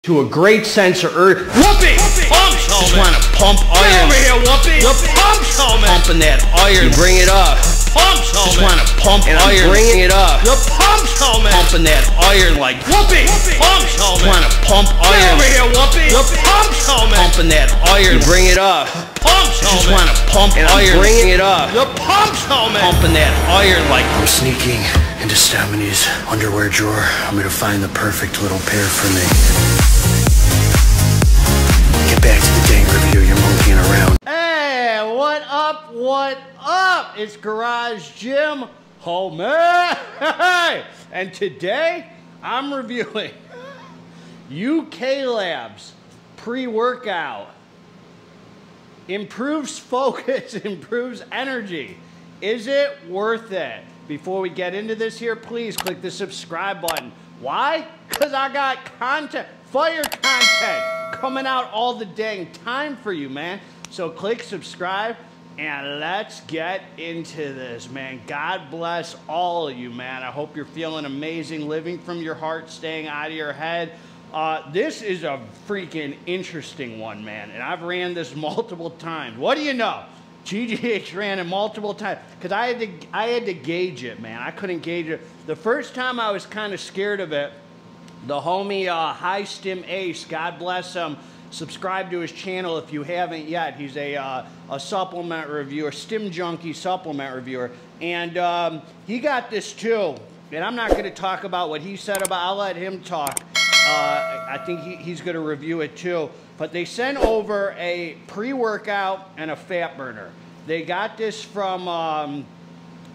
to a great sense of urgency. Whoopee! Pumps, homie! Just want to pump iron. Get over here, Whoopee! The pumps, homie! Pumping that iron. You bring it up. Pumps, homie! Just want to pump and iron. Bringing it up. The pumps, homie! Pumping that iron like Whoopee! Pumps, homie! Just want to pump iron. Get over here, Whoopee! The pumps, homie! Pumping that iron. You bring it up. Pumps, homie! Just want to pump and iron. Bringing it up. The pumps, homie! Pumping that iron like. I'm sneaking into Stephanie's underwear drawer. I'm gonna find the perfect little pair for me. Get back to the dang review, you're monkeying around. Hey, what up, what up? It's Garage Gym Homie. Hey, and today I'm reviewing UK Labs pre-workout. Improves focus, improves energy. Is it worth it? Before we get into this here, please click the subscribe button. Why? Because I got content, fire content coming out all the dang time for you, man. So click subscribe and let's get into this, man. God bless all of you, man. I hope you're feeling amazing, living from your heart, staying out of your head. This is a freaking interesting one, man. And I've ran this multiple times. What do you know? GGH ran it multiple times because I had to gauge it, man. I couldn't gauge it. The first time I was kind of scared of it. The homie High Stim Ace, God bless him. Subscribe to his channel if you haven't yet. He's a supplement reviewer, Stim Junkie supplement reviewer, and he got this too. And I'm not going to talk about what he said about. I'll let him talk. I think he's going to review it too. But they sent over a pre-workout and a fat burner. They got this from,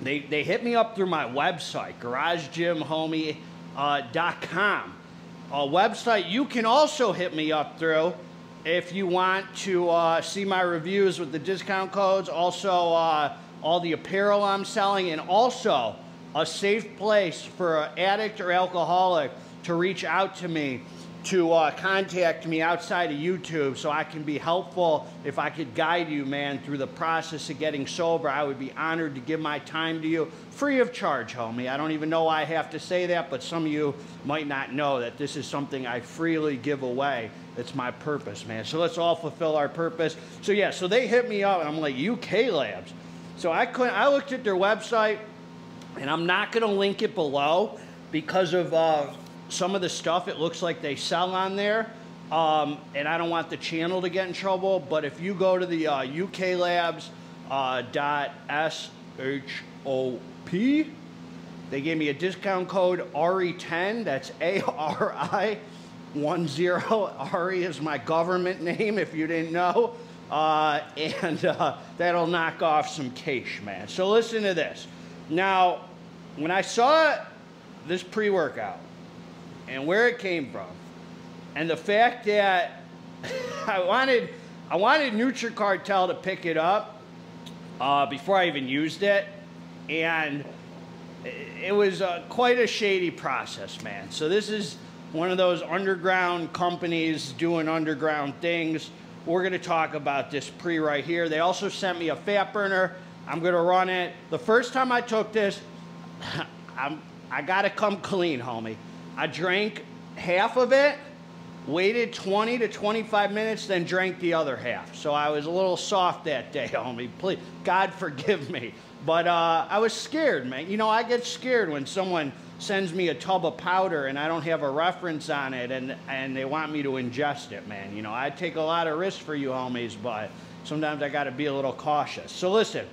they hit me up through my website, GarageGymHomie.com. A website you can also hit me up through if you want to see my reviews with the discount codes, also all the apparel I'm selling, and also a safe place for an addict or alcoholic to reach out to me, to contact me outside of YouTube so I can be helpful. If I could guide you, man, through the process of getting sober, I would be honored to give my time to you free of charge, homie. I don't even know why I have to say that, but some of you might not know that this is something I freely give away. It's my purpose, man. So let's all fulfill our purpose. So yeah, so they hit me up and I'm like, UK Labs. So I looked at their website, and I'm not gonna link it below because of some of the stuff it looks like they sell on there, and I don't want the channel to get in trouble. But if you go to the uklabs.shop, they gave me a discount code RE10. That's ARI10. Ari is my government name, if you didn't know, and that'll knock off some cash, man. So listen to this. Now, when I saw this pre-workout and where it came from, and the fact that I wanted NutriCartel to pick it up before I even used it, and it was quite a shady process, man. So this is one of those underground companies doing underground things. We're going to talk about this pre right here. They also sent me a fat burner. I'm going to run it. The first time I took this, I got to come clean, homie. I drank half of it, waited 20 to 25 minutes, then drank the other half. So I was a little soft that day, homie. Please, God forgive me. But I was scared, man. You know, I get scared when someone sends me a tub of powder and I don't have a reference on it, and they want me to ingest it, man. You know, I take a lot of risks for you homies, but sometimes I got to be a little cautious. So listen,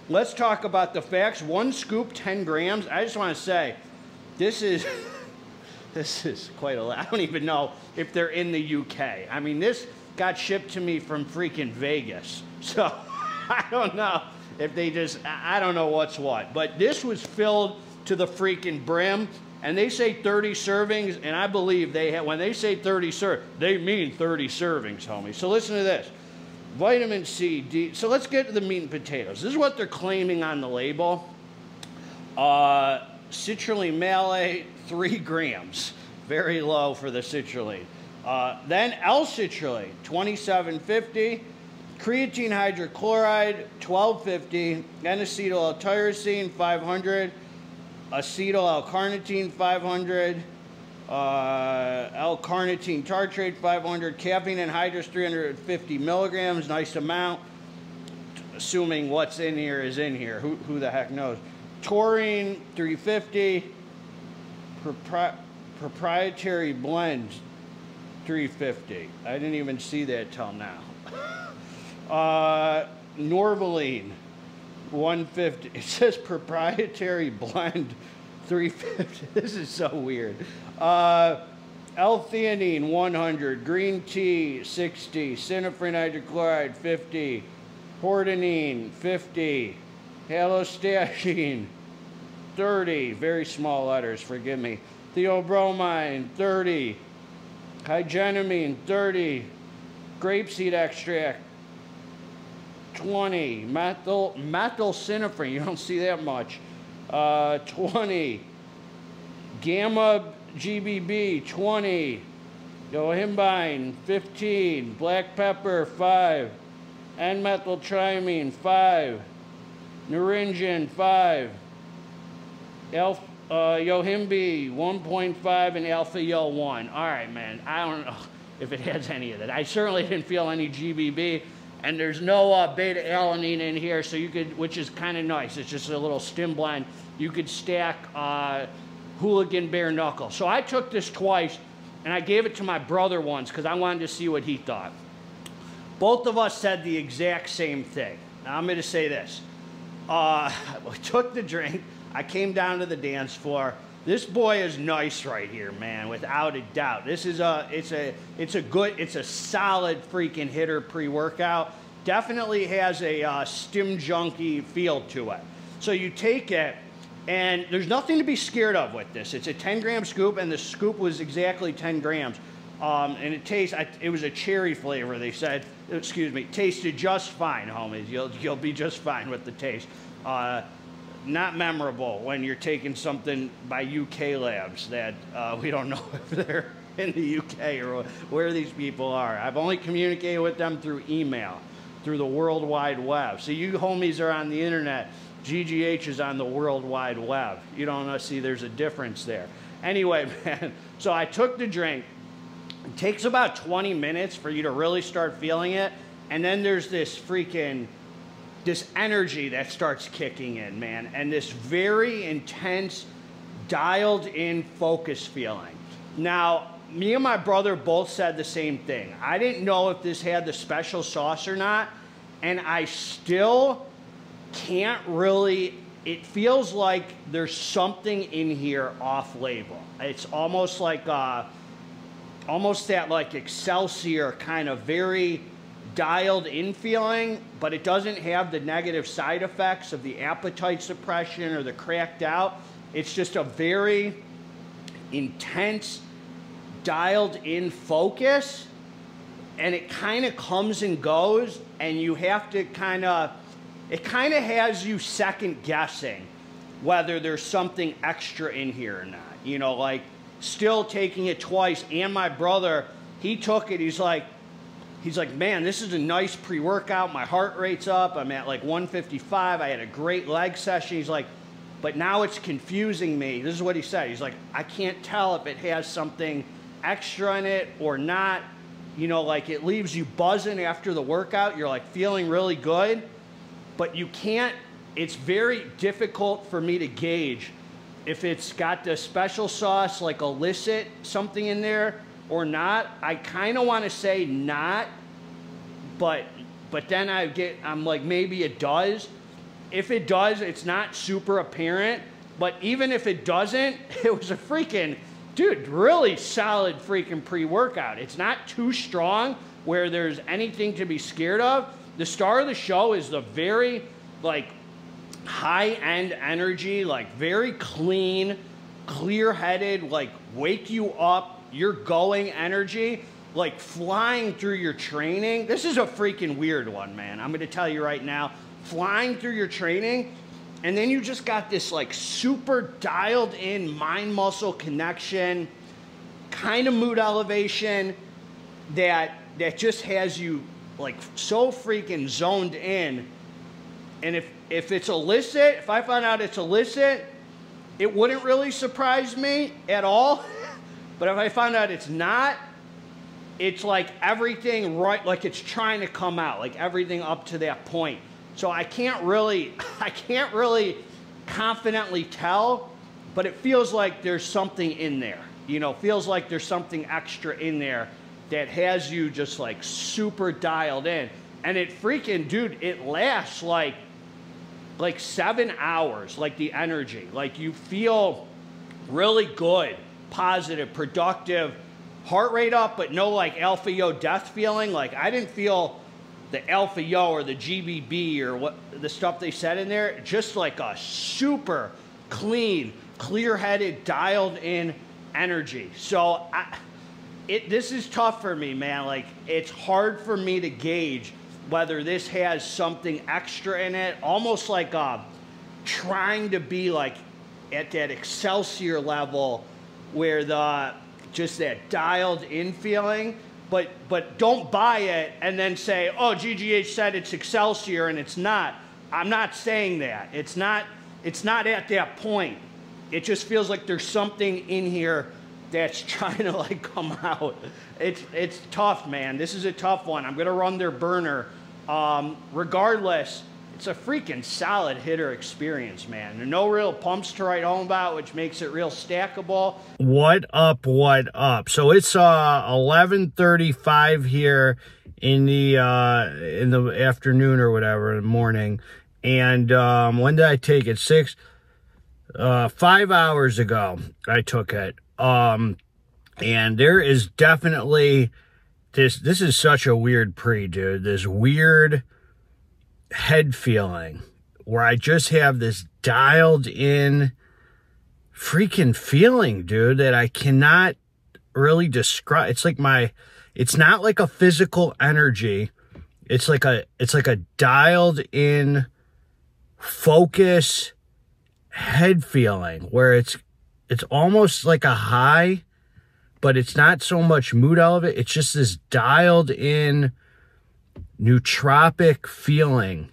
let's talk about the facts. 1 scoop, 10 grams. I just want to say, this is quite a lot. I don't even know if they're in the UK. I mean, this got shipped to me from freaking Vegas. So I don't know if they just, I don't know what's what. But this was filled to the freaking brim. And they say 30 servings, and I believe they have, when they say 30 servings, they mean 30 servings, homie. So listen to this. Vitamin C, D. So let's get to the meat and potatoes. This is what they're claiming on the label. Citrulline malate, 3 grams. Very low for the citrulline. Then L-citrulline, 2750. Creatine hydrochloride, 1250. N-acetyl-L-tyrosine, 500. Acetyl-L-carnitine, 500. L-carnitine tartrate 500, caffeine anhydrous 350 milligrams, nice amount. Assuming what's in here is in here. Who the heck knows? Taurine 350, proprietary blend 350. I didn't even see that till now. Norvaline 150. It says proprietary blend 350. This is so weird. L-theanine 100, green tea 60, synephrine hydrochloride 50, hordenine 50, halostashine 30, very small letters, forgive me, theobromine 30, hygenamine 30, grapeseed extract 20, methylsynephrine, you don't see that much, 20, gamma GBB 20, yohimbine 15, black pepper 5, N-methyltrimine 5, Nuringen 5, Yohimbe 1.5, and Alpha-Yo 1. All right, man, I don't know if it has any of that. I certainly didn't feel any GBB, and there's no beta-alanine in here, so you could, which is kind of nice. It's just a little stim blend. You could stack Hooligan bare knuckle. So I took this twice, and I gave it to my brother once because I wanted to see what he thought. Both of us said the exact same thing. Now I'm going to say this. We took the drink. I came down to the dance floor. This boy is nice right here, man, without a doubt. This is it's a solid freaking hitter pre-workout. Definitely has a stim junkie feel to it. So you take it, and there's nothing to be scared of with this. It's a 10-gram scoop, and the scoop was exactly 10 grams. And it tastes, it was a cherry flavor, they said. Excuse me, tasted just fine, homies. You'll be just fine with the taste. Not memorable when you're taking something by UK labs that we don't know if they're in the UK or where these people are. I've only communicated with them through email, through the World Wide Web. So you homies are on the internet. GGH is on the World Wide Web. You don't see there's a difference there. Anyway, man, so I took the drink. It takes about 20 minutes for you to really start feeling it. And then there's this energy that starts kicking in, man. And this very intense, dialed in focus feeling. Now, me and my brother both said the same thing. I didn't know if this had the special sauce or not. And I still can't really, it feels like there's something in here off label. It's almost like, almost that like Excelsior kind of very dialed in feeling, but it doesn't have the negative side effects of the appetite suppression or the cracked out. It's just a very intense, dialed in focus, and it kind of comes and goes, and you have to it kind of has you second guessing whether there's something extra in here or not. You know, like still taking it twice, and my brother, he took it, he's like, man, this is a nice pre-workout. My heart rate's up. I'm at like 155. I had a great leg session. He's like, but now it's confusing me. This is what he said. He's like, I can't tell if it has something extra in it or not. You know, like it leaves you buzzing after the workout. You're like feeling really good, but you can't, it's very difficult for me to gauge if it's got the special sauce, like illicit something in there or not. I kind of want to say not, but then I'm like, maybe it does. If it does, it's not super apparent, but even if it doesn't, it was a freaking, dude, really solid freaking pre-workout. It's not too strong where there's anything to be scared of. The star of the show is the very, like, high-end energy, like, very clean, clear-headed, like, wake you up, you're going energy, like, flying through your training. This is a freaking weird one, man. I'm going to tell you right now. Flying through your training, and then you just got this, like, super dialed-in mind-muscle connection, kind of mood elevation that just has you, like, so freaking zoned in. And if it's illicit, if I find out it's illicit, it wouldn't really surprise me at all. But if I find out it's not, it's like everything right, like it's trying to come out, like everything up to that point. So I can't really confidently tell, but it feels like there's something in there. You know, feels like there's something extra in there that has you just like super dialed in. And it freaking, dude, it lasts like 7 hours, like the energy. Like you feel really good, positive, productive, heart rate up, but no like alpha yo death feeling. Like I didn't feel the alpha yo or the GBB or what the stuff they said in there. Just like a super clean, clear-headed, dialed in energy. So this is tough for me, man. Like it's hard for me to gauge whether this has something extra in it, almost like trying to be like at that Excelsior level where just that dialed in feeling, but don't buy it and then say, oh, GGH said it's Excelsior and it's not. I'm not saying that. It's not at that point. It just feels like there's something in here that's trying to like come out. It's tough, man. This is a tough one. I'm gonna run their burner. Regardless, it's a freaking solid hitter experience, man. No real pumps to write home about, which makes it real stackable. What up, what up? So it's 11:35 here in the afternoon or whatever, in the morning. And when did I take it? 5 hours ago I took it. And there is definitely this is such a weird pre, dude. This weird head feeling where I just have this dialed in freaking feeling, dude, that I cannot really describe. It's like it's not like a physical energy. It's like a dialed in focus head feeling where it's almost like a high, but it's not so much mood elevate. It's just this dialed in nootropic feeling.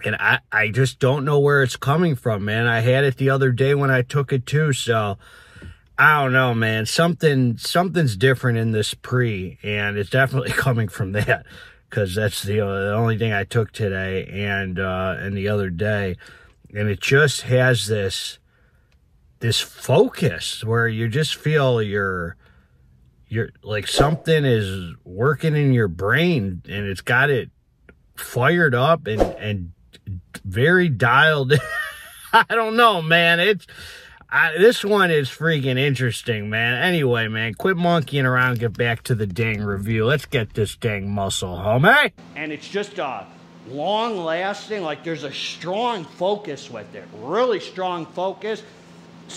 And I just don't know where it's coming from, man. I had it the other day when I took it too. So I don't know, man. Something's different in this pre, and it's definitely coming from that, because that's the only thing I took today and the other day. And it just has this focus where you just feel you're like something is working in your brain, and it's got it fired up and very dialed in. I don't know, man. This one is freaking interesting, man. Anyway, man, quit monkeying around, get back to the dang review. Let's get this dang muscle, homie. And it's just long lasting, like there's a strong focus with it, really strong focus,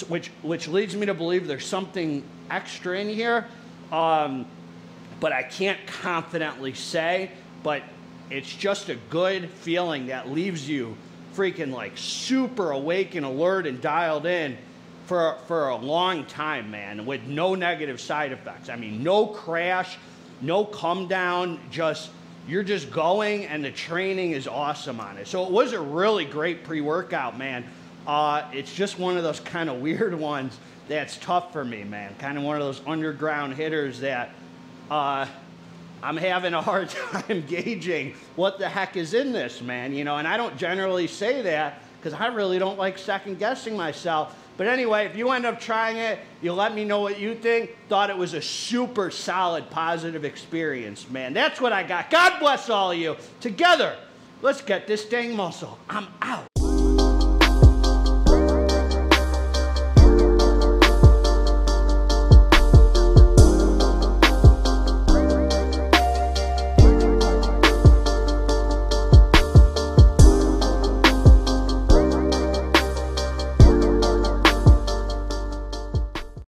which leads me to believe there's something extra in here, but I can't confidently say, but it's just a good feeling that leaves you freaking like super awake and alert and dialed in for a long time, man, with no negative side effects. I mean, no crash, no come down, you're just going, and the training is awesome on it. So it was a really great pre-workout, man. It's just one of those kind of weird ones that's tough for me, man. Kind of one of those underground hitters that I'm having a hard time gauging what the heck is in this, man. You know, and I don't generally say that because I really don't like second-guessing myself. But anyway, if you end up trying it, you let me know what you think. Thought it was a super solid, positive experience, man. That's what I got. God bless all of you. Together, let's get this dang muscle. I'm out.